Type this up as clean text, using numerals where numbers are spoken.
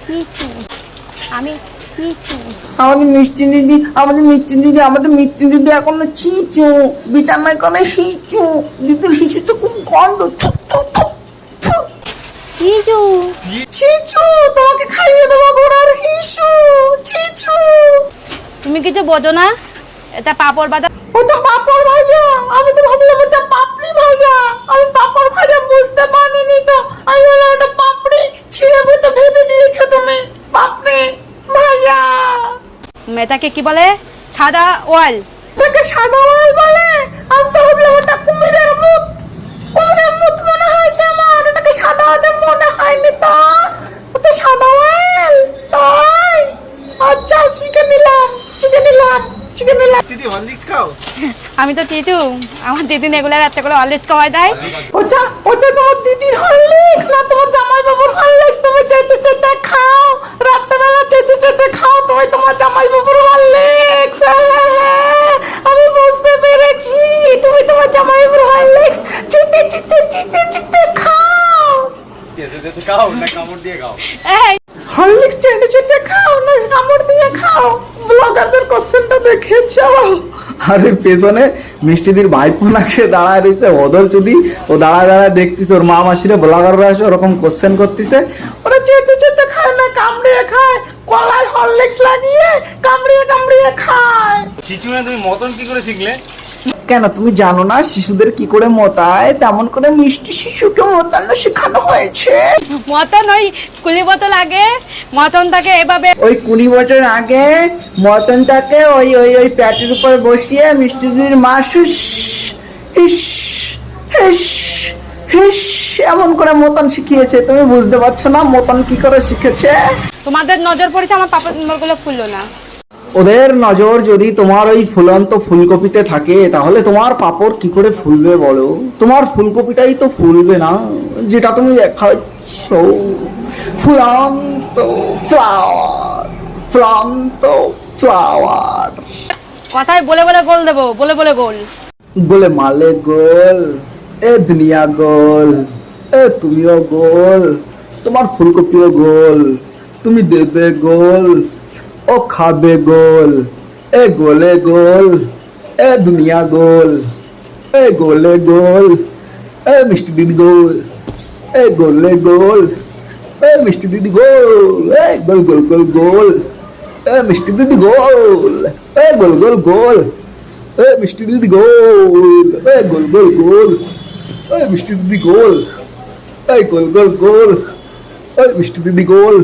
চিচু আমি চিচু। আমাদের মিষ্টি দিদি এখনো চিচু, বিছানায় কোনো হিচু, দিদুর হিচু তো খুব গন্ধ। চিচু চিচু, তোমাকে খাইয়ে দেবো ঘোড়ার হিসু। চিচু, তুমি কিছু বোঝো না, এটা পাপড় বাটা। ওটা পাপড় ভাজা, আমি তো ভাবলাম ওটা পাপড়ি ভাজা। আমি পাপড় ভাজা বুঝতে পারিনি তো, আমি বললাম ওটা পাপড়ি। ছিঁড়ে তো ভেবে দিয়েছো তুমি পাপড়ি ভাজা। এটাকে কি বলে? সাদা ওয়াল। ওটাকে সাদা ওয়াল বলে? আমি তো ভাবলাম ওটা কুমিরের মুখ। কুমিরের মুখ মনে হয়েছে আমার, ওটাকে সাদা ওয়াল মনে হয়নি তো। ওটা সাদা ওয়াল তাই? আচ্ছা, শিখে নিলাম। দিদি হরলিক্স খাও? আমি তো চিচু, আমার দিদি রেগুলার একটা করে হরলিক্স খাওয়াই দেয়। ওটা তোমার দিদির হরলিক্স না তোমার জামাই বাবুর হরলিক্স? তুমি চেটে খাও, রাত্রেবেলা চেটে খাও তুমি তোমার জামাই বাবুর হরলিক্স। আমি বুঝতে পেরেছি, তুমি তোমার জামাই বাবুর হরলিক্স চেটে খাও। খাও না কামড় দিয়ে খাও? এই হরলিক্স চেটে খাও না কামড় দিয়ে খাও? ব্লগারদের কোশ্চেনটা দেখেছো? আরে পেছনে মিষ্টিদির ভাইপো নাকে দাঁড়ায় রয়েছে ওদল চুদি, ও দাঁড়ায় দেখতেছে ওর মা মাসিরা ব্লগাররা এসে ওরকম কোশ্চেন করতেছে। ওরা চেটে খায় না কামড়িয়ে খায়, কলায় হরলিক্স লাগিয়ে কামড়িয়ে খায়। শিশু না, তুমি মতন কি করে শিখলে? কেন তুমি জানো না শিশুদের কি করে মতায়? তেমন করে মিষ্টি শিশুকে মতানো শেখানো হয়েছে। মতন ওই কুলি বোতল আগে মতনটাকে এভাবে ওই 20 বছর আগে মতনটাকে ওই প্যাটের উপর বসিয়ে মিষ্টিদির মা হিস এমন করে মতন শিখিয়েছে। তুমি বুঝতে পারছো না মতন কি করে শিখেছে? তোমাদের নজর পড়েছে আমার পাপড় গুলো ফুললো না। ওদের নজর যদি তোমার ওই ফুলন্ত ফুলকপিতে থাকে তাহলে তোমার পাপড় কি করে ফুলবে বলো? তোমার ফুলকপিটাই তো ফুলবে না, যেটা তুমি দেখাচ্ছ ফুলন্ত ফ্লাওয়ার। কথায় বলে গোল দেবো, বলে গোল। গোলে মালে গোল, এ দুনিয়া গোল, এ তুমিও গোল, তোমার ফুলকপিও গোল, তুমি দেবে গোল, ও খাবে গোল। এ গোলে গোল, এ দুনিয়া গোল, এ গোলে গোল, এ মিষ্টি দিদি গোল, এ গোলে গোল, এ মিষ্টি দিদি গোল, এ গোল গোল গোল গোল, এ মিষ্টি দিদি গোল, এ গোল গোল গোল, এ মিষ্টি দিদি গোল, এ গোল গোল গোল, এ মিষ্টি দিদি গোল, এ গোল গোল গোল, এ মিষ্টি দিদি গোল।